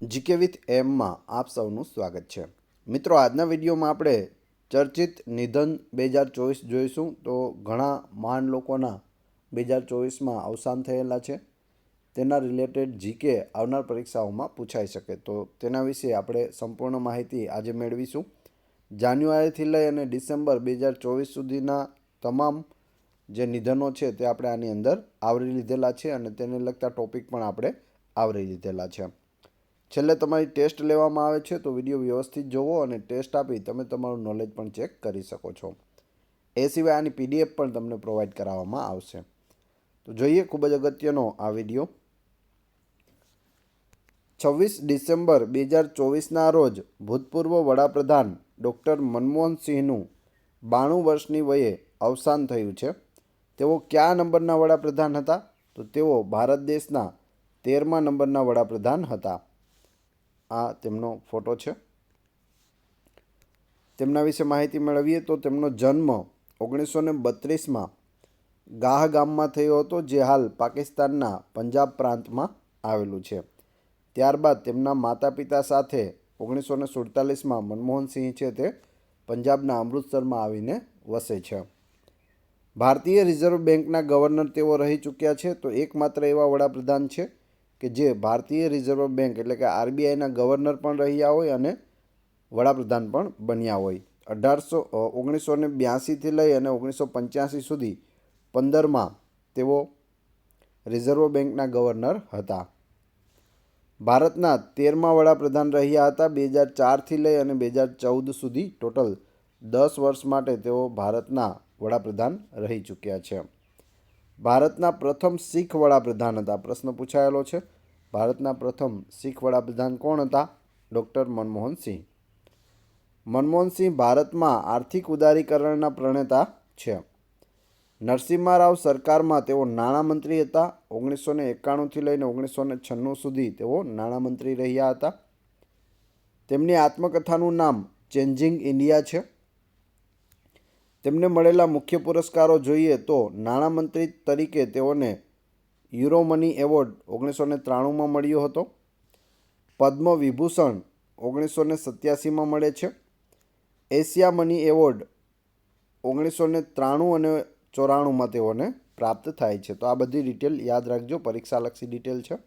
GK with એમમાં આપ સૌનું સ્વાગત છે. મિત્રો, આજના વિડીયોમાં આપણે ચર્ચિત નિધન 2024 જોઈશું. તો ઘણા મહાન લોકોના 2024માં અવસાન થયેલા છે. તેના રિલેટેડ જીકે આવનાર પરીક્ષાઓમાં પૂછાઈ શકે, તો તેના વિશે આપણે સંપૂર્ણ માહિતી આજે મેળવીશું. જાન્યુઆરીથી લઈ અને ડિસેમ્બર 2024 સુધીના તમામ જે નિધનો છે તે આપણે આની અંદર આવરી લીધેલા છે અને તેને લગતા ટોપિક પણ આપણે આવરી લીધેલા છે. છેલ્લે તમારી ટેસ્ટ લેવામાં આવે છે, તો વિડીયો વ્યવસ્થિત જોવો અને ટેસ્ટ આપી તમે તમારું નોલેજ પણ ચેક કરી શકો છો. એ સિવાય આની પીડીએફ પણ તમને પ્રોવાઈડ કરાવવામાં આવશે. તો જોઈએ ખૂબ જ અગત્યનો આ વિડીયો. 26 ડિસેમ્બર 2024ના રોજ ભૂતપૂર્વ વડાપ્રધાન ડૉક્ટર મનમોહન સિંહનું 92 વર્ષની વયે અવસાન થયું છે. તેઓ કયા નંબરના વડાપ્રધાન હતા? તો તેઓ ભારત દેશના 13મા નંબરના વડાપ્રધાન હતા. આ તેમનો ફોટો છે. તેમના વિશે માહિતી મેળવીએ તો તેમનો જન્મ 1932માં ગાહ ગામમાં થયો હતો, જે હાલ પાકિસ્તાનના પંજાબ પ્રાંતમાં આવેલું છે. ત્યારબાદ તેમના માતા પિતા સાથે 1947માં મનમોહનસિંહ છે તે પંજાબના અમૃતસરમાં આવીને વસે છે. ભારતીય રિઝર્વ બેંકના ગવર્નર તેઓ રહી ચૂક્યા છે. તો એકમાત્ર એવા વડાપ્રધાન છે કે જે ભારતીય રિઝર્વ બેંક એટલે કે આરબીઆઈના ગવર્નર પણ રહ્યા હોય અને વડાપ્રધાન પણ બન્યા હોય. 1982થી લઈ અને 1985 સુધી 15માં તેઓ રિઝર્વ બેંકના ગવર્નર હતા. ભારતના 13મા વડાપ્રધાન રહ્યા હતા 2004થી લઈ અને 2014 સુધી. ટોટલ 10 વર્ષ માટે તેઓ ભારતના વડાપ્રધાન રહી ચૂક્યા છે. ભારતના પ્રથમ શીખ વડાપ્રધાન હતા. પ્રશ્ન પૂછાયેલો છે, ભારતના પ્રથમ શીખ વડાપ્રધાન કોણ હતા? ડૉક્ટર મનમોહનસિંહ. મનમોહનસિંહ ભારતમાં આર્થિક ઉદારીકરણના પ્રણેતા છે. નરસિમ્હા રાવ સરકારમાં તેઓ નાણામંત્રી હતા. 1991થી લઈને 1996 સુધી તેઓ નાણામંત્રી રહ્યા હતા. તેમની આત્મકથાનું નામ ચેન્જિંગ ઇન્ડિયા છે. તેમને મળેલા મુખ્ય પુરસ્કારો જોઈએ તો નાણામંત્રી તરીકે તેઓને યુરો મની એવોર્ડ 1993માં મળ્યો હતો. પદ્મ વિભૂષણ 1987માં મળે છે. એશિયા મની એવોર્ડ 1993 અને 94માં તેઓને પ્રાપ્ત થાય છે. તો આ બધી ડિટેલ યાદ રાખજો, પરીક્ષાલક્ષી ડિટેલ છે.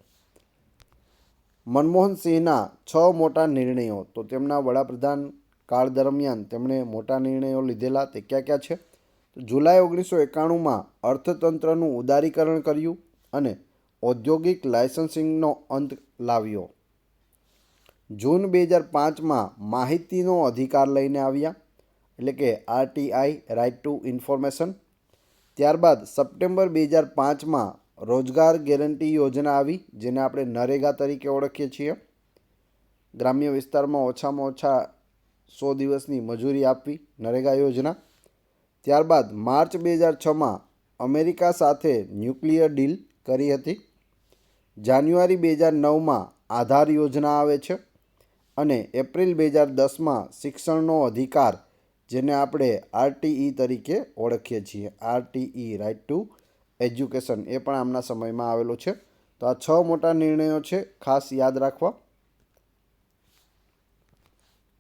મનમોહનસિંહના 6 મોટા નિર્ણયો. તો તેમના વડાપ્રધાન કાળ દરમિયાન તેમણે મોટા નિર્ણયો લીધેલા, તે ક્યાં ક્યાં છે? તો જુલાઈ 1991માં અર્થતંત્રનું ઉદારીકરણ કર્યું અને ઔદ્યોગિક લાયસન્સિંગનો અંત લાવ્યો. જૂન 2005માં માહિતીનો અધિકાર લઈને આવ્યા, એટલે કે આરટીઆઈ, રાઇટ ટુ ઇન્ફોર્મેશન. ત્યારબાદ સપ્ટેમ્બર 2005માં રોજગાર ગેરંટી યોજના આવી, જેને આપણે નરેગા તરીકે ઓળખીએ છીએ. ગ્રામ્ય વિસ્તારમાં ઓછામાં ઓછા 100 દિવસની મજૂરી આપવી, નરેગા યોજના. ત્યારબાદ માર્ચ 2006માં અમેરિકા સાથે ન્યુક્લિયર ડીલ કરી હતી. જાન્યુઆરી 2009માં આધાર યોજના આવે છે અને એપ્રિલ 2010માં શિક્ષણનો અધિકાર, જેને આપણે આરટીઈ તરીકે ઓળખીએ છીએ, આરટીઈ, રાઇટ ટુ એજ્યુકેશન, એ પણ આમના સમયમાં આવેલો છે. તો આ 6 મોટા નિર્ણયો છે, ખાસ યાદ રાખવા.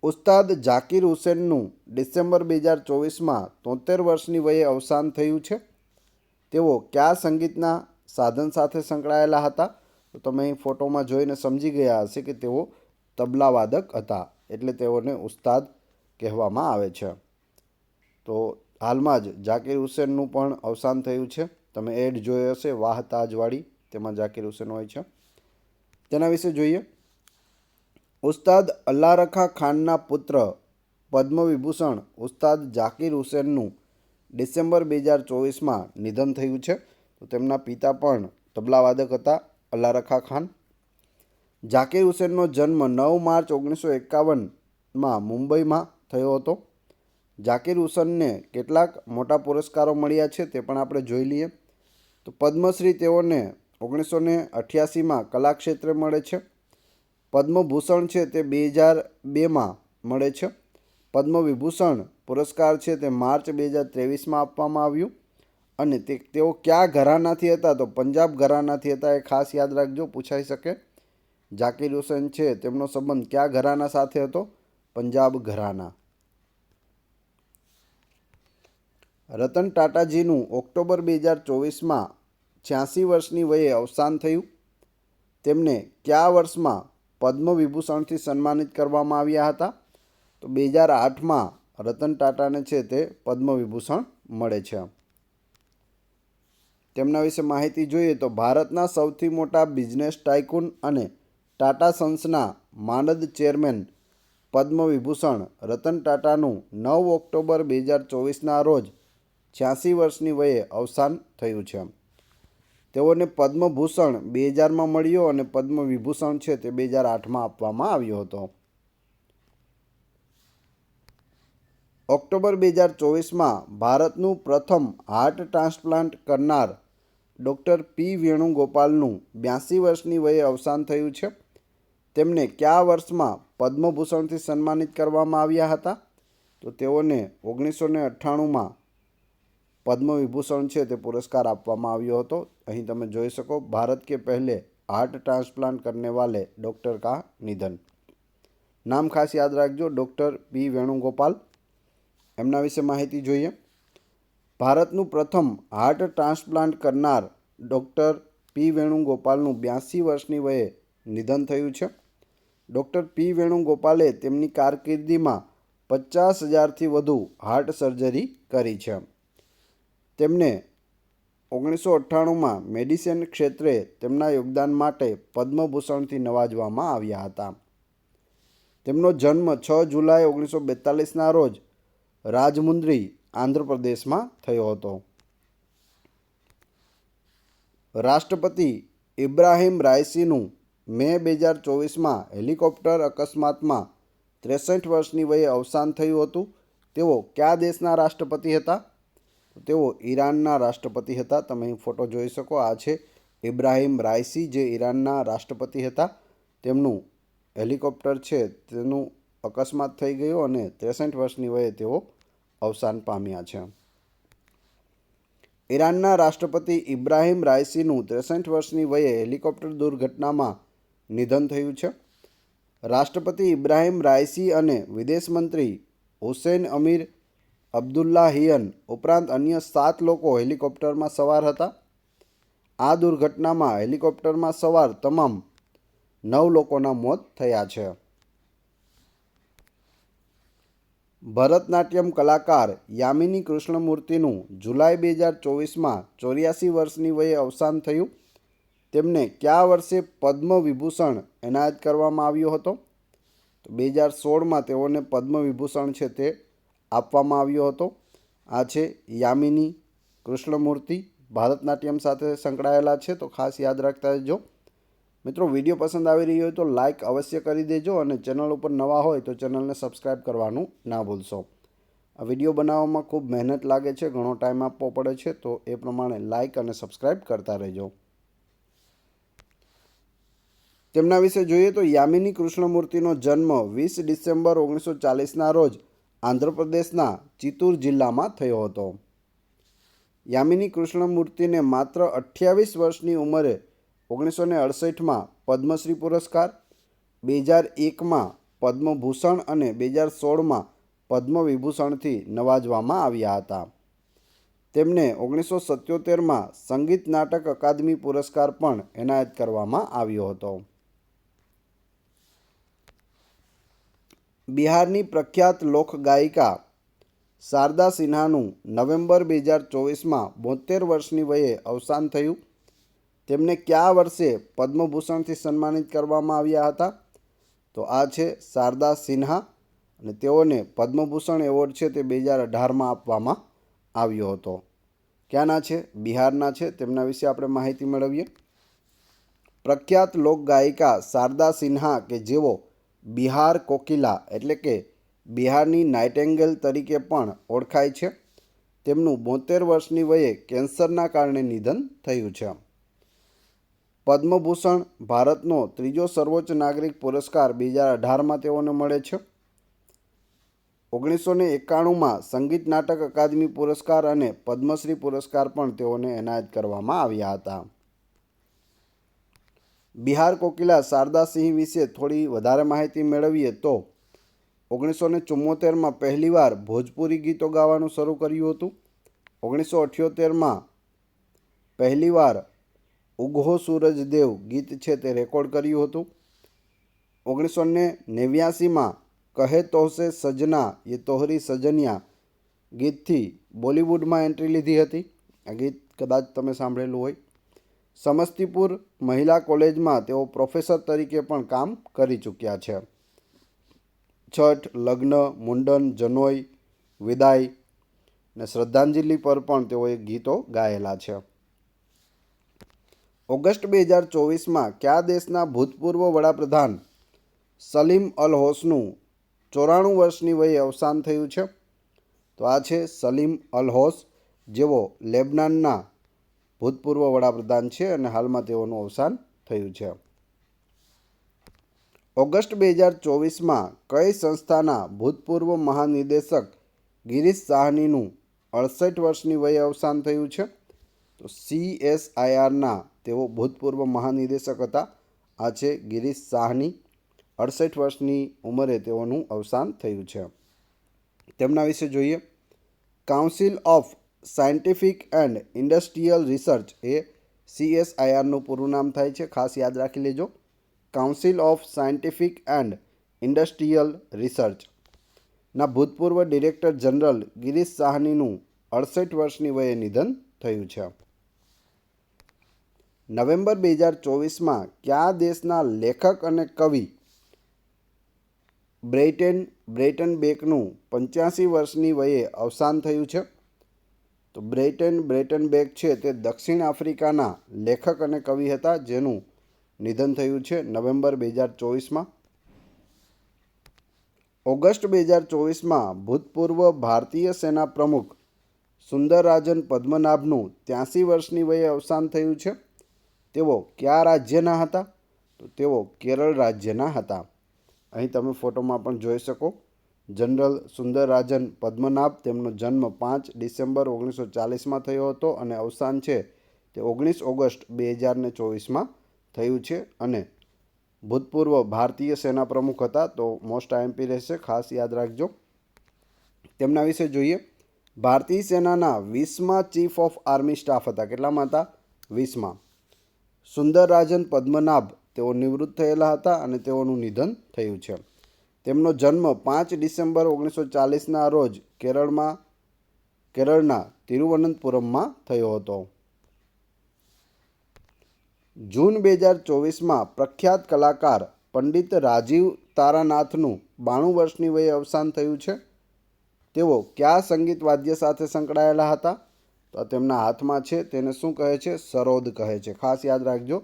ઉસ્તાદ ઝાકિર હુસેનનું ડિસેમ્બર 2024માં 73 વર્ષની વયે અવસાન થયું છે. તેઓ કયા સંગીતના સાધન સાથે સંકળાયેલા હતા? તો તમે અહીં ફોટોમાં જોઈને સમજી ગયા હશે કે તેઓ તબલાવાદક હતા, એટલે તેઓને ઉસ્તાદ કહેવામાં આવે છે. તો હાલમાં જ ઝાકિર હુસેનનું પણ અવસાન થયું છે. તમે એડ જોઈ હશે વાહ તાજવાળી, તેમાં ઝાકિર હુસેન હોય છે. તેના વિશે જોઈએ. ઉસ્તાદ અલ્લાહ રખા ખાનના પુત્ર પદ્મ વિભૂષણ ઉસ્તાદ ઝાકિર હુસેનનું ડિસેમ્બર 2024માં નિધન થયું છે. તો તેમના પિતા પણ તબલાવાદક હતા, અલ્લાહ રખા ખાન. ઝાકિર હુસેનનો જન્મ 9 માર્ચ 1951માં મુંબઈમાં થયો હતો. ઝાકિર હુસેનને કેટલાક મોટા પુરસ્કારો મળ્યા છે, તે પણ આપણે જોઈ લઈએ. તો પદ્મશ્રી તેઓને 1988માં કલા ક્ષેત્રે મળે છે. પદ્મભૂષણ છે તે 2002માં મળે છે. પદ્મ વિભૂષણ પુરસ્કાર છે તે માર્ચ 2023માં આપવામાં આવ્યું. અને તેઓ કયા ઘરાનાથી હતા? તો પંજાબ ઘરાનાથી હતા, એ ખાસ યાદ રાખજો, પૂછાઈ શકે. ઝાકીર હુસેન છે તેમનો સંબંધ કયા ઘરાના સાથે હતો? પંજાબ ઘરાના. રતન ટાટાજીનું ઓક્ટોબર 2024માં 86 વર્ષની વયે અવસાન થયું. તેમને કયા વર્ષમાં પદ્મ વિભૂષણથી સન્માનિત કરવામાં આવ્યા હતા? તો 2008માં રતન ટાટાને છે તે પદ્મ વિભૂષણ મળે છે. તેમના વિશે માહિતી જોઈએ તો ભારતના સૌથી મોટા બિઝનેસ ટાઇકૂન અને ટાટા સન્સના માનદ ચેરમેન પદ્મ વિભૂષણ રતન ટાટાનું 9 ઓક્ટોબર 2024ના રોજ 86 વર્ષની વયે અવસાન થયું છે. તેઓને પદ્મભૂષણ 2000માં મળ્યો અને પદ્મ વિભૂષણ છે તે 2008માં આપવામાં આવ્યો હતો. ઓક્ટોબર 2024માં ભારતનું પ્રથમ હાર્ટ ટ્રાન્સપ્લાન્ટ કરનાર ડૉક્ટર પી વેણુગોપાલનું 82 વર્ષની વયે અવસાન થયું છે. તેમને કયા વર્ષમાં પદ્મભૂષણથી સન્માનિત કરવામાં આવ્યા હતા? તો તેઓને 1998માં પદ્મ વિભૂષણ છે તે પુરસ્કાર આપવામાં આવ્યો હતો. અહીં તમે જોઈ શકો, ભારત કે પહેલે હાર્ટ ટ્રાન્સપ્લાન્ટ કરને વાલે ડૉક્ટર કા નિધન. નામ ખાસ યાદ રાખજો, ડૉક્ટર પી વેણુગોપાલ. એમના વિશે માહિતી જોઈએ. ભારતનું પ્રથમ હાર્ટ ટ્રાન્સપ્લાન્ટ કરનાર ડૉક્ટર પી વેણુગોપાલનું 82 વર્ષની વયે નિધન થયું છે. ડૉક્ટર પી વેણુગોપાલે તેમની કારકિર્દીમાં 50,000થી વધુ હાર્ટ સર્જરી કરી છે. તેમને 1998માં મેડિસિન ક્ષેત્રે તેમના યોગદાન માટે પદ્મભૂષણથી નવાજવામાં આવ્યા હતા. તેમનો જન્મ 6 જુલાઈ 1942ના રોજ રાજમુંદ્રી, આંધ્રપ્રદેશમાં થયો હતો. રાષ્ટ્રપતિ ઇબ્રાહિમ રાઇસીનું મે 2024માં હેલિકોપ્ટર અકસ્માતમાં 63 વર્ષની વયે અવસાન થયું હતું. તેઓ કયા દેશના રાષ્ટ્રપતિ હતા? તેઓ ઈરાનના રાષ્ટ્રપતિ હતા. તમે અહીં ફોટો જોઈ શકો. આ છે ઇબ્રાહિમ રાઇસી, જે ઈરાનના રાષ્ટ્રપતિ હતા. તેમનું હેલિકોપ્ટર છે તેનું અકસ્માત થઈ ગયો અને 63 વર્ષની વયે તેઓ અવસાન પામ્યા છે. ઈરાનના રાષ્ટ્રપતિ ઇબ્રાહિમ રાઇસીનું 63 વર્ષની વયે હેલિકોપ્ટર દુર્ઘટનામાં નિધન થયું છે. રાષ્ટ્રપતિ ઇબ્રાહિમ રાઇસી અને વિદેશ મંત્રી હુસૈન અમીર અબ્દુલ્લાહિયન ઉપરાંત અન્ય 7 લોકો હેલિકોપ્ટરમાં સવાર હતા. આ દુર્ઘટનામાં હેલિકોપ્ટરમાં સવાર તમામ 9 લોકોના મોત થયા છે. ભરતનાટ્યમ કલાકાર યામિની કૃષ્ણમૂર્તિનું જુલાઈ 2024માં 84 વર્ષની વયે અવસાન થયું. તેમને કયા વર્ષે પદ્મ વિભૂષણ એનાયત કરવામાં આવ્યો હતો? તો 2016માં તેઓને પદ્મ વિભૂષણ છે તે આપવામાં આવ્યો હતો. આ છે યામિની કૃષ્ણમૂર્તિ, ભરતનાટ્યમ સાથે સંકળાયેલા છે, તો ખાસ યાદ રાખતા રહેજો. મિત્રો, વિડીયો પસંદ આવી રહ્યો હોય તો લાઇક અવશ્ય કરી દેજો અને ચેનલ ઉપર નવા હોય તો ચેનલને સબસ્ક્રાઈબ કરવાનું ના ભૂલશો. આ વિડીયો બનાવવામાં ખૂબ મહેનત લાગે છે, ઘણો ટાઈમ આપવો પડે છે, તો એ પ્રમાણે લાઇક અને સબસ્ક્રાઈબ કરતા રહેજો. તેમના વિશે જોઈએ તો યામિની કૃષ્ણમૂર્તિનો જન્મ 20 ડિસેમ્બર 1940ના રોજ આંધ્રપ્રદેશના ચિત્તૂર જિલ્લામાં થયો હતો. યામિની કૃષ્ણમૂર્તિને માત્ર 28 વર્ષની ઉંમરે 1968માં પદ્મશ્રી પુરસ્કાર, 2001માં પદ્મભૂષણ અને 2016માં પદ્મ વિભૂષણથી નવાજવામાં આવ્યા હતા. તેમને 1977માં સંગીત નાટક અકાદમી પુરસ્કાર પણ એનાયત કરવામાં આવ્યો હતો. બિહારની પ્રખ્યાત લોકગાયિકા શારદા સિન્હાનું નવેમ્બર 2024માં 72 વર્ષની વયે અવસાન થયું. તેમને કયા વર્ષે પદ્મભૂષણથી સન્માનિત કરવામાં આવ્યા હતા? તો આ છે શારદા સિન્હા અને તેઓને પદ્મભૂષણ એવોર્ડ છે તે 2018માં આપવામાં આવ્યો હતો. ક્યાંના છે? બિહારના છે. તેમના વિશે આપણે માહિતી મેળવીએ. પ્રખ્યાત લોકગાયિકા શારદા સિન્હા કે જેઓ બિહાર કોકિલા એટલે કે બિહારની નાઇટેંગેલ તરીકે પણ ઓળખાય છે, તેમનું 72 વર્ષની વયે કેન્સરના કારણે નિધન થયું છે. પદ્મભૂષણ ભારતનો ત્રીજો સર્વોચ્ચ નાગરિક પુરસ્કાર 2018માં તેઓને મળે છે. 1991માં સંગીત નાટક અકાદમી પુરસ્કાર અને પદ્મશ્રી પુરસ્કાર પણ તેઓને એનાયત કરવામાં આવ્યા હતા. બિહાર કોકિલા શારદા સિંહ વિશે થોડી વધારે માહિતી મેળવીએ તો 1974માં પહેલીવાર ભોજપુરી ગીતો ગાવાનું શરૂ કર્યું હતું. 1978માં પહેલીવાર ઉગહો સૂરજ દેવ ગીત છે તે રેકોર્ડ કર્યું હતું. 1989માં કહે તોહસે સજના યે તોહરી સજનિયા ગીતથી બોલિવૂડમાં એન્ટ્રી લીધી હતી. આ ગીત કદાચ તમે સાંભળેલું હોય. સમસ્તીપુર મહિલા કોલેજમાં તેઓ પ્રોફેસર તરીકે પણ કામ કરી ચૂક્યા છે. છઠ, લગ્ન, મુંડન, જનોઈ, વિદાય ને શ્રદ્ધાંજલિ પર પણ તેઓએ ગીતો ગાયેલા છે. ઓગસ્ટ 2024માં કયા દેશના ભૂતપૂર્વ વડાપ્રધાન સલીમ અલ હોસનું 94 વર્ષની વયે અવસાન થયું છે? તો આ છે સલીમ અલ હોસ, જેઓ લેબનાનના ભૂતપૂર્વ વડાપ્રધાન છે અને હાલમાં તેઓનું અવસાન થયું છે. ઓગસ્ટ 2024માં કઈ સંસ્થાના ભૂતપૂર્વ મહાનિદેશક ગિરીશ સાહનીનું 68 વર્ષની વયે અવસાન થયું છે? તો CSIRના તેઓ ભૂતપૂર્વ મહાનિદેશક હતા. આ છે ગિરીશ સાહની. 68 વર્ષની ઉંમરે તેઓનું અવસાન થયું છે. તેમના વિશે જોઈએ. Council of scientific and industrial research એ CSIRનું પૂરું નામ થાય છે. ખાસ યાદ રાખી લેજો. Council of scientific and industrial research ના ભૂતપૂર્વ ડિરેક્ટર જનરલ ગિરીશ સાહનીનું 68 વર્ષની વયે નિધન થયું છે. નવેમ્બર 2024માં કયા દેશના લેખક અને કવિ બ્રેયટન બેકનું 85 વર્ષની વયે અવસાન થયું છે? તો બ્રેયટન બેક છે તે દક્ષિણ આફ્રિકાના લેખક અને કવિ હતા, જેનું નિધન થયું છે નવેમ્બર 2024માં. ઓગસ્ટ 2024માં ભૂતપૂર્વ ભારતીય સેના પ્રમુખ સુંદરરાજન પદ્મનાભનું 83 વર્ષની વયે અવસાન થયું છે. તેઓ કયા રાજ્યના હતા? તો તેઓ કેરળ રાજ્યના હતા. અહીં તમે ફોટોમાં પણ જોઈ શકો. જનરલ સુંદરરાજન પદ્મનાભ, તેમનો જન્મ 5 ડિસેમ્બર 1940માં થયો હતો અને અવસાન છે તે 19 ઓગસ્ટ 2024માં થયું છે. અને ભૂતપૂર્વ ભારતીય સેના પ્રમુખ હતા. તો મોસ્ટ આઈએમપી રહેશે, ખાસ યાદ રાખજો. તેમના વિશે જોઈએ. ભારતીય સેનાના 20મા ચીફ ઓફ આર્મી સ્ટાફ હતા. કેટલામાં હતા? 20માં. સુંદરરાજન પદ્મનાભ તેઓ નિવૃત્ત થયેલા હતા અને તેઓનું નિધન થયું છે. તેમનો જન્મ 5 ડિસેમ્બર 1940ના રોજ કેરળના તિરુવનંતપુરમમાં થયો હતો. જૂન 2024માં પ્રખ્યાત કલાકાર પંડિત રાજીવ તારાનાથનું 92 વર્ષની વયે અવસાન થયું છે. તેઓ કયા સંગીત વાદ્ય સાથે સંકળાયેલા હતા? તો તેમના હાથમાં છે તેને શું કહે છે? સરોદ કહે છે. ખાસ યાદ રાખજો.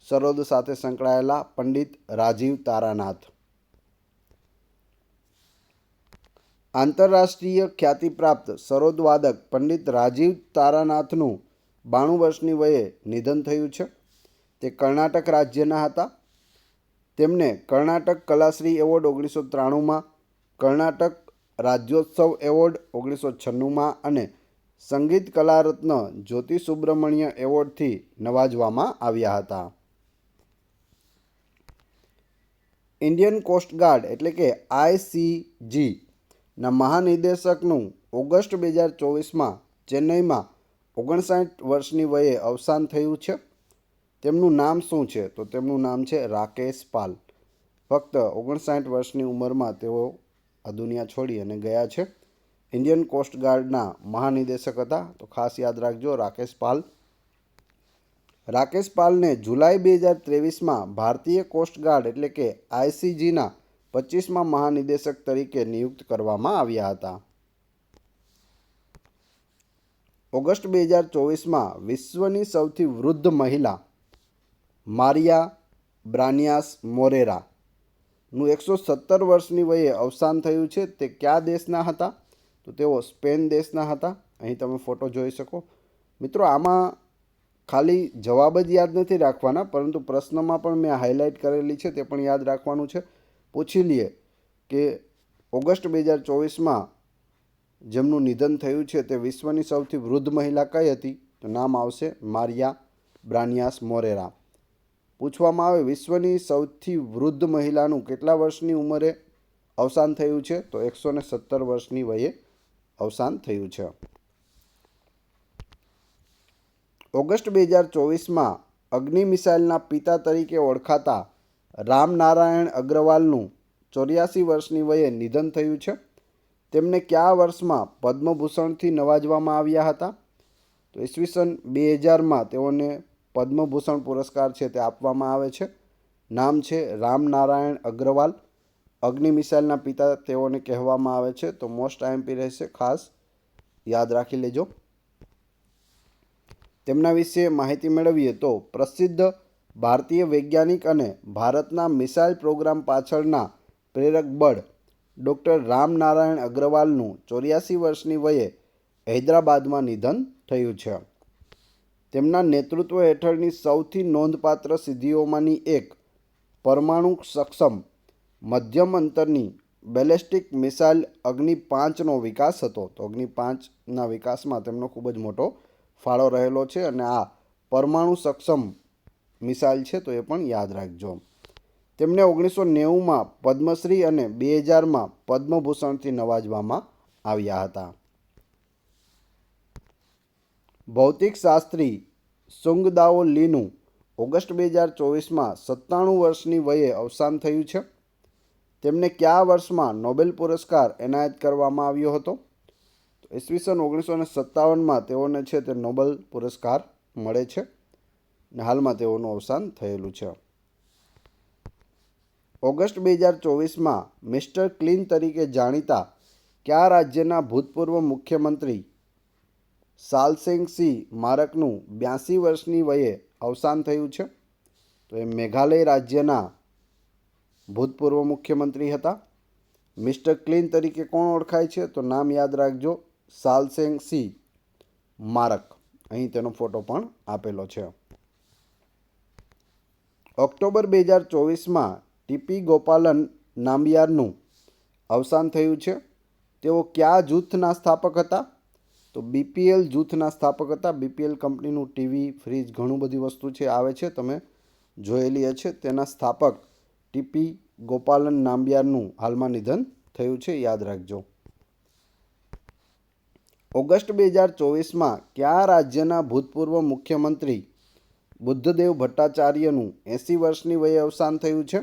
સરોદ સાથે સંકળાયેલા પંડિત રાજીવ તારાનાથ. આંતરરાષ્ટ્રીય ખ્યાતિ પ્રાપ્ત સરોદ વાદક પંડિત રાજીવ તારાનાથનું 92 વર્ષની વયે નિધન થયું છે. તે કર્ણાટક રાજ્યના હતા. તેમને કર્ણાટક કલાશ્રી એવોર્ડ 1993માં, કર્ણાટક રાજ્યોત્સવ એવોર્ડ 1996માં અને સંગીત કલારત્ન જ્યોતિ સુબ્રમણ્ય એવોર્ડથી નવાજવામાં આવ્યા હતા. ઇન્ડિયન કોસ્ટગાર્ડ એટલે કે ICG ના મહાનિદેશકનું ઓગસ્ટ 2024માં ચેન્નઈમાં 59 વર્ષની વયે અવસાન થયું છે. તેમનું નામ શું છે? તો તેમનું નામ છે રાકેશ પાલ. ફક્ત 59 વર્ષની ઉંમરમાં તેઓ આ દુનિયા છોડી અને ગયા છે. ઇન્ડિયન કોસ્ટગાર્ડના મહાનિદેશક હતા. તો ખાસ યાદ રાખજો રાકેશ પાલ. રાકેશ પાલને જુલાઈ 2023માં ભારતીય કોસ્ટગાર્ડ એટલે કે ICGના 25મા મહાનિદેશક તરીકે નિયુક્ત કરવામાં આવ્યા હતા. ઓગસ્ટ 2024માં વિશ્વની સૌથી વૃદ્ધ મહિલા મારિયા બ્રાનિયાસ મોરેરાનું 117 વર્ષની વયે અવસાન થયું છે. તે કયા દેશના હતા? તો તેઓ સ્પેન દેશના હતા. અહીં તમે ફોટો જોઈ શકો. મિત્રો, આમાં ખાલી જવાબ જ યાદ નથી રાખવાના, પરંતુ પ્રશ્નમાં પણ મેં હાઇલાઇટ કરેલી છે, તે પણ યાદ રાખવાનું છે. પૂછી લઈએ કે ઓગસ્ટ 2024માં જેમનું નિધન થયું છે તે વિશ્વની સૌથી વૃદ્ધ મહિલા કઈ હતી? તો નામ આવશે મારિયા બ્રાનિયાસ મોરેરા. પૂછવામાં આવે વિશ્વની સૌથી વૃદ્ધ મહિલાનું કેટલા વર્ષની ઉંમરે અવસાન થયું છે? તો 117 વર્ષની વયે અવસાન થયું છે. ઓગસ્ટ 2024માં અગ્નિ મિસાઇલના પિતા તરીકે ઓળખાતા રામનારાયણ અગ્રવાલનું 84 વર્ષની વયે નિધન થયું છે. તેમને કયા વર્ષમાં પદ્મભૂષણથી નવાજવામાં આવ્યા હતા? તો ઈસવીસન 2000માં તેઓને પદ્મભૂષણ પુરસ્કાર છે તે આપવામાં આવે છે. નામ છે રામનારાયણ અગ્રવાલ. અગ્નિ મિસાઇલના પિતા તેઓને કહેવામાં આવે છે. તો મોસ્ટ આઈએમપી રહેશે, ખાસ યાદ રાખી લેજો. તેમના વિશે માહિતી મેળવીએ તો પ્રસિદ્ધ ભારતીય વૈજ્ઞાનિક અને ભારતના મિસાઇલ પ્રોગ્રામ પાછળના પ્રેરક બળ ડૉક્ટર રામનારાયણ અગ્રવાલનું 84 વર્ષની વયે હૈદરાબાદમાં નિધન થયું છે. તેમના નેતૃત્વ હેઠળની સૌથી નોંધપાત્ર સિદ્ધિઓમાંની એક પરમાણુ સક્ષમ મધ્યમ અંતરની બેલેસ્ટિક મિસાઇલ અગ્નિ 5નો વિકાસ હતો. તો અગ્નિ 5ના વિકાસમાં તેમનો ખૂબ જ મોટો ફાળો રહેલો છે અને આ પરમાણુ સક્ષમ મિસાઇલ છે તો એ પણ યાદ રાખજો. તેમને 1990માં પદ્મશ્રી અને 2000માં પદ્મભૂષણથી નવાજવામાં આવ્યા હતા. ભૌતિક શાસ્ત્રી સુંગદાઓ લીનું ઓગસ્ટ 2024માં 97 વર્ષની વયે અવસાન થયું છે. તેમને કયા વર્ષમાં નોબેલ પુરસ્કાર એનાયત કરવામાં આવ્યો હતો? તો ઈસવીસન 1957માં તેઓને છે તે નોબેલ પુરસ્કાર મળે છે અને હાલમાં તેઓનું અવસાન થયેલું છે. ઓગસ્ટ 2024માં મિસ્ટર ક્લીન તરીકે જાણીતા કયા રાજ્યના ભૂતપૂર્વ મુખ્યમંત્રી સાલસેંગ મારકનું 82 વર્ષની વયે અવસાન થયું છે? તો એ મેઘાલય રાજ્યના ભૂતપૂર્વ મુખ્યમંત્રી હતા. મિસ્ટર ક્લીન તરીકે કોણ ઓળખાય છે? તો નામ યાદ રાખજો, સાલસેંગ મારક. અહીં તેનો ફોટો પણ આપેલો છે. ઓક્ટોબર 2024માં ટીપી ગોપાલન નામ્બિયારનું અવસાન થયું છે. તેઓ કયા જૂથના સ્થાપક હતા? તો બીપીએલ જૂથના સ્થાપક હતા. બીપીએલ કંપનીનું ટીવી, ફ્રીજ, ઘણું બધી વસ્તુ છે આવે છે, તમે જોયેલી છે. તેના સ્થાપક ટીપી ગોપાલન નામ્બિયારનું હાલમાં નિધન થયું છે, યાદ રાખજો. ઓગસ્ટ 2024માં કયા રાજ્યના ભૂતપૂર્વ મુખ્યમંત્રી બુદ્ધદેવ ભટ્ટાચાર્યનું 80 વર્ષની વયે અવસાન થયું છે?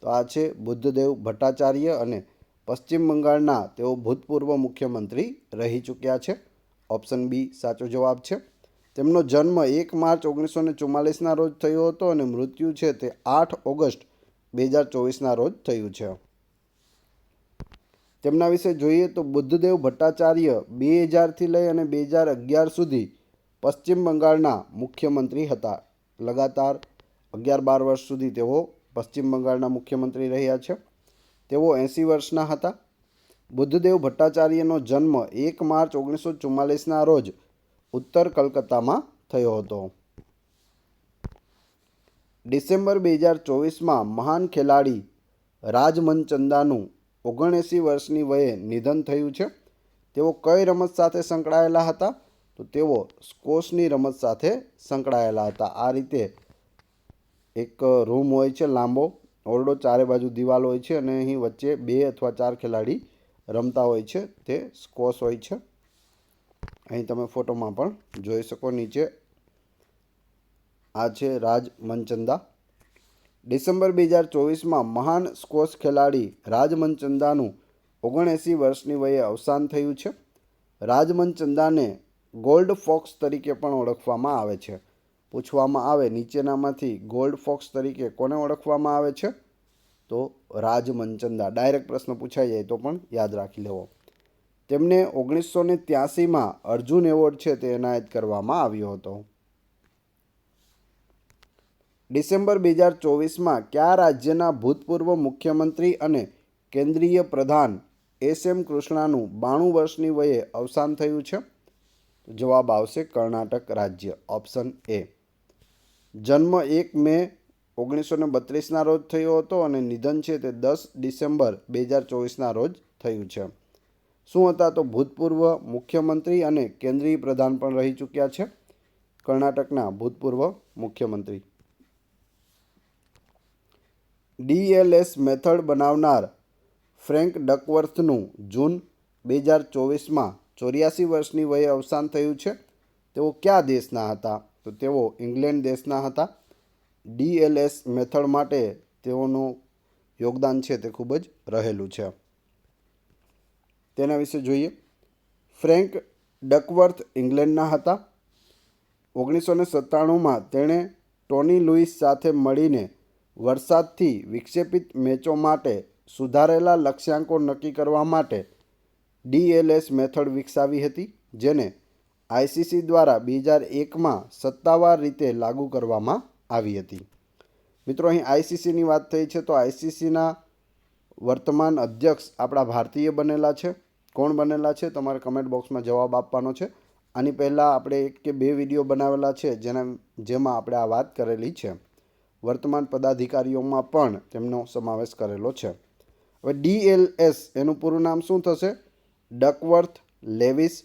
તો આ છે બુદ્ધદેવ ભટ્ટાચાર્ય અને પશ્ચિમ બંગાળના તેઓ ભૂતપૂર્વ મુખ્યમંત્રી રહી ચૂક્યા છે. ઓપ્શન બી સાચો જવાબ છે. તેમનો જન્મ 1 માર્ચ 1944ના રોજ થયો હતો અને મૃત્યુ છે તે 8 ઓગસ્ટ 2024ના રોજ થયું છે. તેમના વિશે જોઈએ તો બુદ્ધદેવ ભટ્ટાચાર્ય 2000થી લઈ અને 2011 સુધી પશ્ચિમ બંગાળના મુખ્યમંત્રી હતા. લગાતાર 11-12 વર્ષ સુધી તેઓ પશ્ચિમ બંગાળના મુખ્યમંત્રી રહ્યા છે. તેઓ 80 વર્ષના હતા. બુદ્ધદેવ ભટ્ટાચાર્યનો જન્મ 1 માર્ચ 1944ના રોજ ઉત્તર કલકત્તામાં થયો હતો. ડિસેમ્બર 2024માં મહાન ખેલાડી રાજમનચંદાનું 79 વર્ષની વયે નિધન થયું છે. તેઓ કઈ રમત સાથે સંકળાયેલા હતા? તો તેઓ સ્કોશની રમત સાથે સંકળાયેલા હતા. આ રીતે એક રૂમ હોય છે, લાંબો ઓરડો, ચારે બાજુ દિવાલ હોય છે અને અહીં વચ્ચે 2 અથવા 4 ખેલાડી રમતા હોય છે. તે સ્કોશ હોય છે. અહીં તમે ફોટોમાં પણ જોઈ શકો. નીચે આ છે રાજમનચંદા. ડિસેમ્બર 2024માં મહાન સ્કોશ ખેલાડી રાજમનચંદાનું 79 વર્ષની વયે અવસાન થયું છે. રાજમનચંદાને ગોલ્ડ ફોક્સ તરીકે પણ ઓળખવામાં આવે છે. પૂછવામાં આવે નીચેનામાંથી ગોલ્ડ ફોક્સ તરીકે કોને ઓળખવામાં આવે છે? તો રાજમનચંદા. ડાયરેક્ટ પ્રશ્ન પૂછાઈ જાય તો પણ યાદ રાખી લેવો. તેમને 1983માં અર્જુન એવોર્ડ છે તે એનાયત કરવામાં આવ્યો હતો. ડિસેમ્બર 2024માં કયા રાજ્યના ભૂતપૂર્વ મુખ્યમંત્રી અને કેન્દ્રીય પ્રધાન એસ.એમ. કૃષ્ણાનું 92 વર્ષની વયે અવસાન થયું છે? જવાબ આવશે કર્ણાટક રાજ્ય, ઓપ્શન એ. જન્મ 1 મે 1932ના રોજ થયો હતો અને નિધન છે તે 10 ડિસેમ્બર 2024ના રોજ થયું છે. શું હતા? તો ભૂતપૂર્વ મુખ્યમંત્રી અને કેન્દ્રીય પ્રધાન પણ રહી ચૂક્યા છે. કર્ણાટકના ભૂતપૂર્વ મુખ્યમંત્રી. DLS મેથડ બનાવનાર ફ્રેન્ક ડકવર્થનું જૂન 2024માં 84 વર્ષની વયે અવસાન થયું છે. તેઓ કયા દેશના હતા? તો તેઓ ઇંગ્લેન્ડ દેશના હતા. DLS મેથડ માટે તેઓનું યોગદાન છે તે ખૂબ જ રહેલું છે. તેના વિશે જોઈએ. ફ્રેન્ક ડકવર્થ ઇંગ્લેન્ડના હતા. 1997માં તેણે ટોની લુઈસ સાથે મળીને વરસાદથી વિક્ષેપિત મેચો માટે સુધારેલા લક્ષ્યાંકો નક્કી કરવા માટે DLS મેથડ વિકસાવી હતી, જેને ICC દ્વારા 2001માં સત્તાવાર રીતે લાગુ કરવામાં આવી હતી. મિત્રો, અહીં ICCની વાત થઈ છે તો ICCના વર્તમાન અધ્યક્ષ આપણા ભારતીય બનેલા છે. કોણ બનેલા છે? તમારે કમેન્ટ બોક્સમાં જવાબ આપવાનો છે. આની પહેલાં આપણે 1 કે 2 વિડીયો બનાવેલા છે જેમાં આપણે આ વાત કરેલી છે. વર્તમાન પદાધિકારીઓમાં પણ તેમનો સમાવેશ કરેલો છે. હવે DLS એનું પૂરું નામ શું થશે? Duckworth Lewis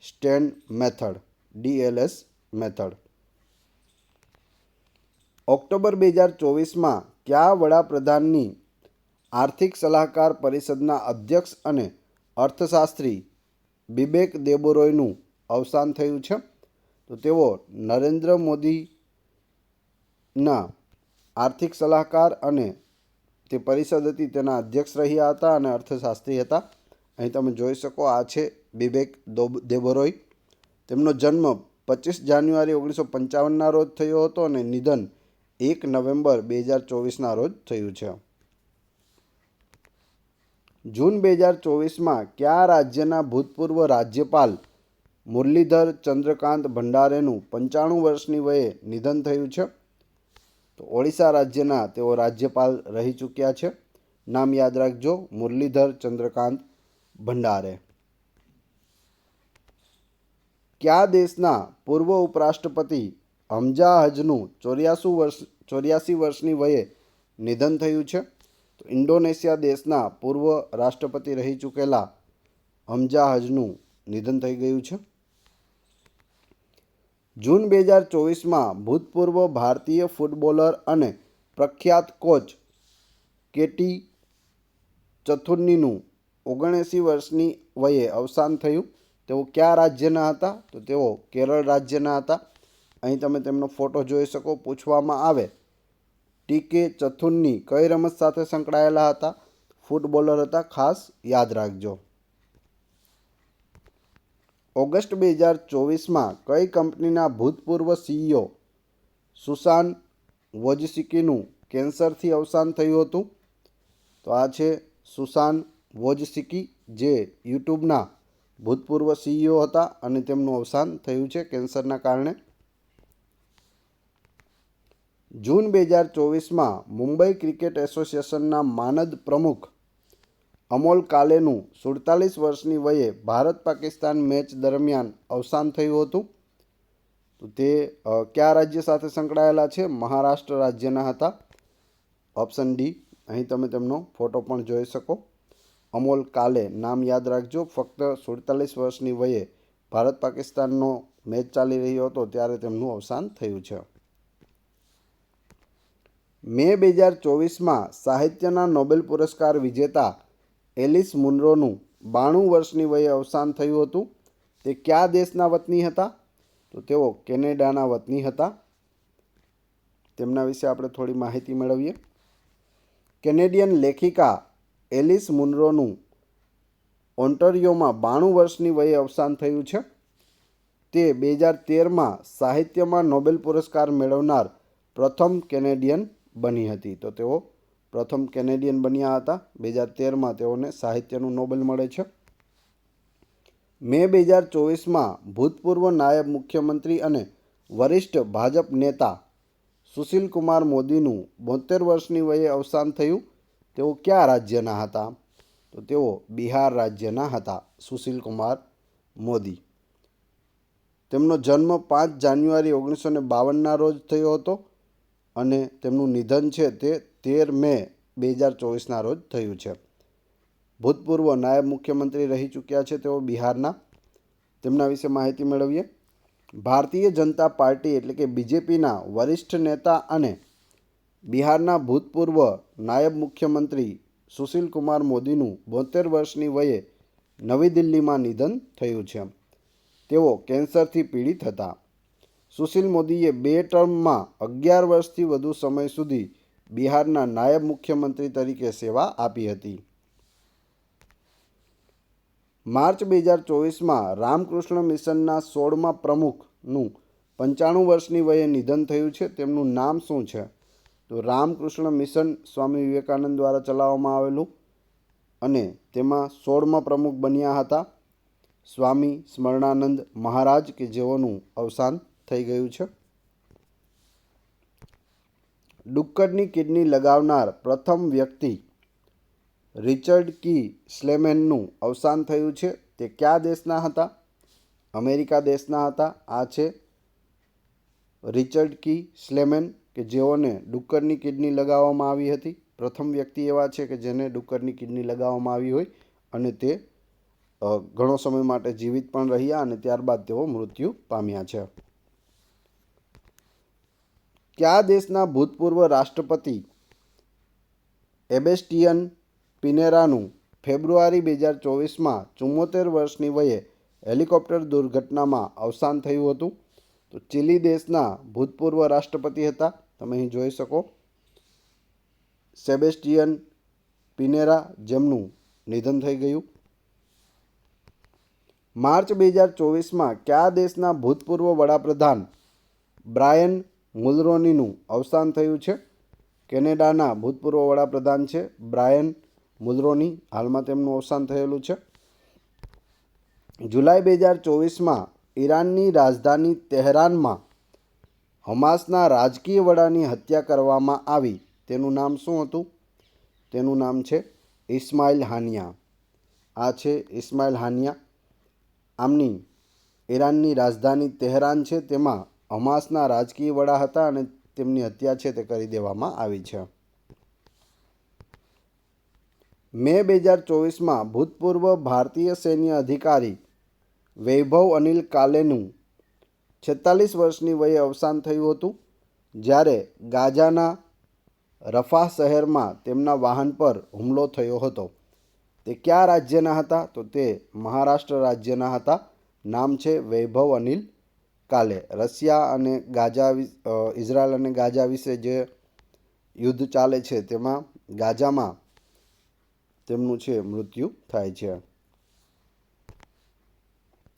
Stern method. DLS method. ઓક્ટોબર 2024માં કયા વડાપ્રધાનની આર્થિક સલાહકાર પરિષદના અધ્યક્ષ અને અર્થશાસ્ત્રી બિબેક દેબોરોયનું અવસાન થયું છે? તો તેઓ નરેન્દ્ર મોદીના આર્થિક સલાહકાર અને તે પરિષદ હતી તેના અધ્યક્ષ રહ્યા હતા અને અર્થશાસ્ત્રી હતા. અહીં તમે જોઈ શકો, આ છે બિબેક દેબોરોય. તેમનો જન્મ 25 જાન્યુઆરી 1955ના રોજ થયો હતો અને નિધન 1 નવેમ્બર 2024ના રોજ થયું છે. જૂન 2024માં કયા રાજ્યના ભૂતપૂર્વ રાજ્યપાલ મુરલીધર ચંદ્રકાંત ભંડારેનું 95 વર્ષની વયે નિધન થયું છે? તો ઓડિશા રાજ્યના તેઓ રાજ્યપાલ રહી ચૂક્યા છે. નામ યાદ રાખજો, મુરલીધર ચંદ્રકાંત ભંડારે. કયા દેશના પૂર્વ ઉપરાષ્ટ્રપતિ હમઝા હજનું 84 વર્ષની વયે નિધન થયું છે? તો ઇન્ડોનેશિયા દેશના પૂર્વ રાષ્ટ્રપતિ રહી ચૂકેલા હમઝા હજનું નિધન થઈ ગયું છે. જૂન 2024માં ભૂતપૂર્વ ભારતીય ફૂટબોલર અને પ્રખ્યાત કોચ કેટી ચથુર્નીનું 79 વર્ષની વયે અવસાન થયું. તેઓ કયા રાજ્યના હતા? તો તેઓ કેરળ રાજ્યના હતા. અહીં તમે તેમનો ફોટો જોઈ શકો. પૂછવામાં આવે TK ચથુર્ની કઈ રમત સાથે સંકળાયેલા હતા? ફૂટબોલર હતા, ખાસ યાદ રાખજો. ઓગસ્ટ 2024માં કઈ કંપનીના ભૂતપૂર્વ CEO સુસાન વોજસિકીનું કેન્સરથી અવસાન થયું હતું? તો આ છે સુસાન વોજસિકી, જે યુટ્યુબના ભૂતપૂર્વ CEO હતા અને તેમનું અવસાન થયું છે કેન્સરના કારણે. જૂન 2024માં મુંબઈ ક્રિકેટ એસોસિએશનના માનદ પ્રમુખ અમોલ કાલેનું 47 વર્ષની વયે ભારત પાકિસ્તાન મેચ દરમિયાન અવસાન થયું હતું. તો તે કયા રાજ્ય સાથે સંકળાયેલા છે? મહારાષ્ટ્ર રાજ્યના હતા. Option D. અહીં તમે તેમનો ફોટો પણ જોઈ શકો. અમોલ કાલે, નામ યાદ રાખજો. ફક્ત 47 વર્ષની વયે ભારત પાકિસ્તાનનો મેચ ચાલી રહ્યો હતો ત્યારે તેમનું અવસાન થયું છે. મે 2024માં સાહિત્યના નોબેલ પુરસ્કાર વિજેતા એલિસ મુનરોનું 92 વર્ષની વયે અવસાન થયું હતું. તે કયા દેશના વતની હતા? તો તેઓ કેનેડાના વતની હતા. તેમના વિશે આપણે થોડી માહિતી મેળવીએ. કેનેડિયન લેખિકા એલિસ મુનરોનું ઓન્ટારિયોમાં 92 વર્ષની વયે અવસાન થયું છે. તે 2013માં સાહિત્યમાં નોબેલ પુરસ્કાર મેળવનાર પ્રથમ કેનેડિયન બની હતી. તો તેઓ પ્રથમ કેનેડિયન બન્યા હતા. 2013માં તેઓને સાહિત્યનું નોબેલ મળે છે. મે 2024માં ભૂતપૂર્વ નાયબ મુખ્યમંત્રી અને વરિષ્ઠ ભાજપ નેતા સુશીલ કુમાર મોદીનું 72 વર્ષની વયે અવસાન થયું. તેઓ કયા રાજ્યના હતા? તો તેઓ બિહાર રાજ્યના હતા. સુશીલ કુમાર મોદી. તેમનો જન્મ 5 જાન્યુઆરી 1952ના રોજ થયો હતો અને તેમનું નિધન છે તે 13 મે 2024ના રોજ થયું છે. ભૂતપૂર્વ નાયબ મુખ્યમંત્રી રહી ચૂક્યા છે તેઓ બિહારના. તેમના વિશે માહિતી મેળવીએ. ભારતીય જનતા પાર્ટી એટલે કે BJPના વરિષ્ઠ નેતા અને બિહારના ભૂતપૂર્વ નાયબ મુખ્યમંત્રી સુશીલ કુમાર મોદીનું 72 વર્ષની વયે નવી દિલ્હીમાં નિધન થયું છે. તેઓ કેન્સરથી પીડિત હતા. સુશીલ મોદીએ 2 ટર્મમાં 11 વર્ષથી વધુ સમય સુધી બિહારના નાયબ મુખ્યમંત્રી તરીકે સેવા આપી હતી. માર્ચ 2024માં રામકૃષ્ણ મિશનના 16મા પ્રમુખનું 95 વર્ષની વયે નિધન થયું છે. તેમનું નામ શું છે? તો રામકૃષ્ણ મિશન સ્વામી વિવેકાનંદ દ્વારા ચલાવવામાં આવેલું અને તેમાં 16મા પ્રમુખ બન્યા હતા સ્વામી સ્મરણાનંદ મહારાજ, કે જેઓનું અવસાન થઈ ગયું છે. ડુક્કરની કિડની લગાવનાર પ્રથમ વ્યક્તિ રિચર્ડ કી સ્લેમેનનું અવસાન થયું છે. તે કયા દેશના હતા? અમેરિકા દેશના હતા. આ છે રિચર્ડ કી સ્લેમેન, કે જેઓને ડુક્કરની કિડની લગાવવામાં આવી હતી. પ્રથમ વ્યક્તિ એવા છે કે જેને ડુક્કરની કિડની લગાવવામાં આવી હોય અને તે ઘણો સમય માટે જીવિત પણ રહ્યા અને ત્યારબાદ તેઓ મૃત્યુ પામ્યા છે. કયા દેશના ભૂતપૂર્વ રાષ્ટ્રપતિ સેબેસ્ટિયન પિનેરાનું ફેબ્રુઆરી 2024માં 74 વર્ષની વયે હેલિકોપ્ટર દુર્ઘટનામાં અવસાન થયું હતું? તો ચીલી દેશના ભૂતપૂર્વ રાષ્ટ્રપતિ હતા. તમે અહીં જોઈ શકો સેબેસ્ટિયન પિનેરા, જેમનું નિધન થઈ ગયું. માર્ચ 2024માં કયા દેશના ભૂતપૂર્વ વડાપ્રધાન બ્રાયન મુલરોનીનું અવસાન થયું છે? કેનેડાના ભૂતપૂર્વ વડાપ્રધાન છે બ્રાયન મુલરોની. હાલમાં તેમનું અવસાન થયેલું છે. જુલાઈ 2024માં ઈરાનની રાજધાની તેહરાનમાં હમાસના રાજકીય વડાની હત્યા કરવામાં આવી. તેનું નામ શું હતું? તેનું નામ છે ઇસ્માઇલ હાનિયા. આ છે ઇસ્માઇલ હાનિયા. આમની ઈરાનની રાજધાની તેહરાન છે, તેમાં હમાસના રાજકીય વડા હતા અને તેમની હત્યા છે તે કરી દેવામાં આવી છે. મે 2024માં ભૂતપૂર્વ ભારતીય સૈન્ય અધિકારી વૈભવ અનિલ કાલેનું 46 વર્ષની વયે અવસાન થયું હતું, જ્યારે ગાઝાના રફાહ શહેરમાં તેમના વાહન પર હુમલો થયો હતો. તે કયા રાજ્યના હતા? તો તે મહારાષ્ટ્ર રાજ્યના હતા. નામ છે વૈભવ અનિલ કાલે. રશિયા અને ગાઝા, ઇઝરાયલ અને ગાઝા વિશે જે યુદ્ધ ચાલે છે તેમાં ગાઝામાં તેમનું છે મૃત્યુ થાય છે.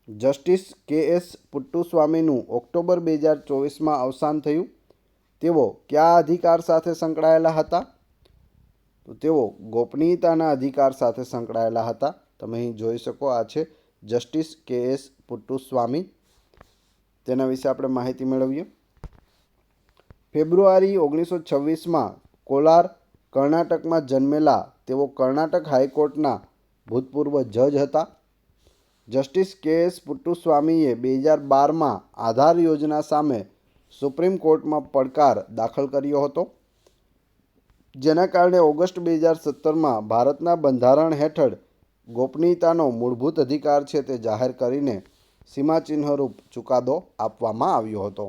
જસ્ટિસ કે.એસ. પુટ્ટુસ્વામીનું ઓક્ટોબર 2024માં અવસાન થયું. તેઓ કયા અધિકાર સાથે સંકળાયેલા હતા? તો તેઓ ગોપનીયતાના અધિકાર સાથે સંકળાયેલા હતા. તમે અહીં જોઈ શકો, આ છે જસ્ટિસ કે.એસ. પુટ્ટુસ્વામી. તેના વિશે આપણે માહિતી મેળવીએ. ફેબ્રુઆરી 1926માં કોલાર, કર્ણાટકમાં જન્મેલા તેઓ કર્ણાટક હાઈકોર્ટના ભૂતપૂર્વ જજ હતા. જસ્ટિસ કે.એસ. પુટ્ટુસ્વામીએ 2012માં આધાર યોજના સામે સુપ્રીમ કોર્ટમાં પડકાર દાખલ કર્યો હતો, જેના કારણે ઓગસ્ટ 2017માં ભારતના બંધારણ હેઠળ ગોપનીયતાનો મૂળભૂત અધિકાર છે તે જાહેર કરીને સીમાચિહ્નરૂપ ચુકાદો આપવામાં આવ્યો હતો.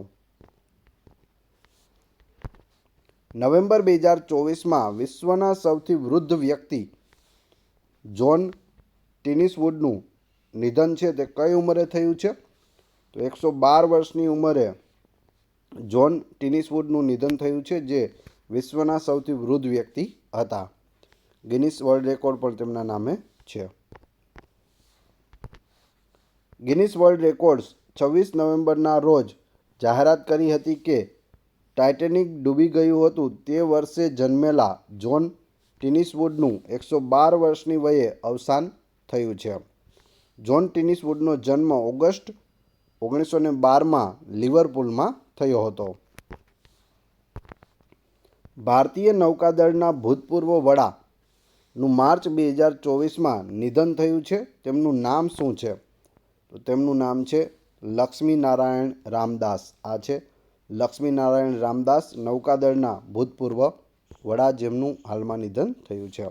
નવેમ્બર 2024માં વિશ્વના સૌથી વૃદ્ધ વ્યક્તિ જ્હોન ટીનીસવુડનું નિધન છે તે કઈ ઉંમરે થયું છે? તો 112 વર્ષની ઉંમરે જ્હોન ટીનીસવુડનું નિધન થયું છે, જે વિશ્વના સૌથી વૃદ્ધ વ્યક્તિ હતા. ગિનિસ વર્લ્ડ રેકોર્ડ પણ તેમના નામે છે. ગિનિસ વર્લ્ડ રેકોર્ડ્સ 26 નવેમ્બરના રોજ જાહેરાત કરી હતી કે ટાઇટેનિક ડૂબી ગયું હતું તે વર્ષે જન્મેલા જ્હોન ટીનીસવુડનું 112 વર્ષની વયે અવસાન થયું છે. જ્હોન ટીનીસવુડનો જન્મ ઓગસ્ટ 1912માં લિવરપૂલમાં થયો હતો. ભારતીય નૌકાદળના ભૂતપૂર્વ વડાનું માર્ચ 2024માં નિધન થયું છે. તેમનું નામ શું છે? તો તેમનું નામ છે લક્ષ્મી નારાયણ રામદાસ. આ છે લક્ષ્મી નારાયણ રામદાસ, નૌકાદળના ભૂતપૂર્વ વડા, જેમનું હાલમાં નિધન થયું છે.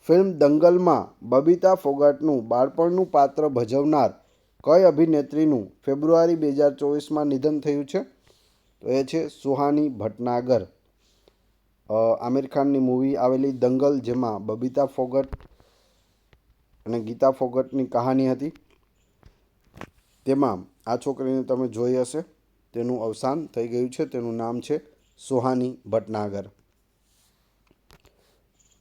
ફિલ્મ દંગલમાં બબીતા ફોગાટનું બાળપણનું પાત્ર ભજવનાર કઈ અભિનેત્રીનું ફેબ્રુઆરી 2024માં નિધન થયું છે? તો એ છે સુહાની ભટનાગર. આમિર ખાનની મૂવી આવેલી દંગલ, જેમાં બબીતા ફોગટ અને ગીતા ફોગટની કહાની હતી. તેમાં આ છોકરીને તમે જોઈ હશે, તેનું અવસાન થઈ ગયું છે. તેનું નામ છે સુહાની ભટનાગર.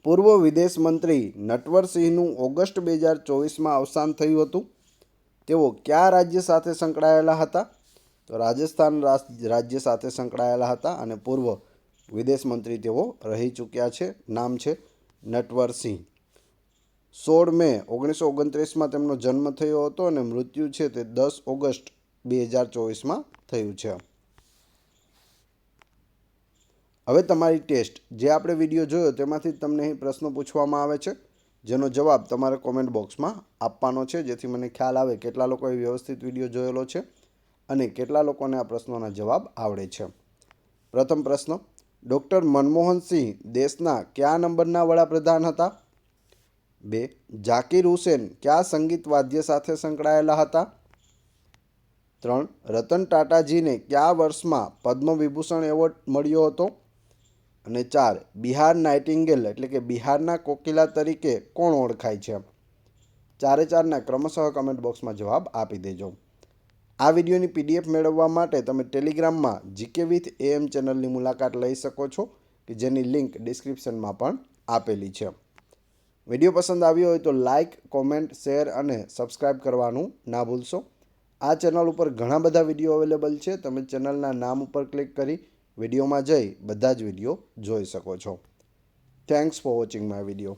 પૂર્વ વિદેશ મંત્રી નટવરસિંહનું ઓગસ્ટ 2024માં અવસાન થયું હતું. તેઓ કયા રાજ્ય સાથે સંકળાયેલા હતા? તો રાજસ્થાન રાજ્ય સાથે સંકળાયેલા હતા અને પૂર્વ વિદેશ મંત્રી તેઓ રહી ચૂક્યા છે. નામ છે નટવરસિંહ. 16 મે 1929માં તેમનો જન્મ થયો હતો અને મૃત્યુ છે તે 10 ઓગસ્ટ 2024માં થયું છે. હવે તમારી ટેસ્ટ, જે આપણે વિડીયો જોયો તેમાંથી તમને અહીં પ્રશ્નો પૂછવામાં આવે છે, જેનો જવાબ તમારે કોમેન્ટ બોક્સમાં આપવાનો છે, જેથી મને ખ્યાલ આવે કેટલા લોકોએ વ્યવસ્થિત વિડીયો જોયેલો છે અને કેટલા લોકોને આ પ્રશ્નોના જવાબ આવડે છે. પ્રથમ પ્રશ્ન, ડૉક્ટર મનમોહન સિંહ દેશના કયા નંબરના વડાપ્રધાન હતા? 2. ઝાકિર હુસેન કયા સંગીત વાદ્ય સાથે સંકળાયેલા હતા? 3. રતન ટાટાજીને કયા વર્ષમાં પદ્મ વિભૂષણ એવોર્ડ મળ્યો હતો? અને 4. બિહાર નાઇટિંગેલ એટલે કે બિહારના કોકિલા તરીકે કોણ ઓળખાય છે? 4-4ના ક્રમશઃ કમેન્ટ બોક્સમાં જવાબ આપી દેજો. આ વિડીયોની PDF મેળવવા માટે તમે ટેલિગ્રામમાં GK with AM ચેનલની મુલાકાત લઈ શકો છો, કે જેની લિંક ડિસ્ક્રિપ્શનમાં પણ આપેલી છે. વિડીયો પસંદ આવ્યો હોય તો લાઇક, કોમેન્ટ, શેર અને સબસ્ક્રાઈબ કરવાનું ના ભૂલશો. આ ચેનલ ઉપર ઘણા બધા વિડીયો અવેલેબલ છે. તમે ચેનલના નામ ઉપર ક્લિક કરી વિડીયોમાં જઈ બધા જ વિડીયો જોઈ શકો છો. Thanks for watching my video.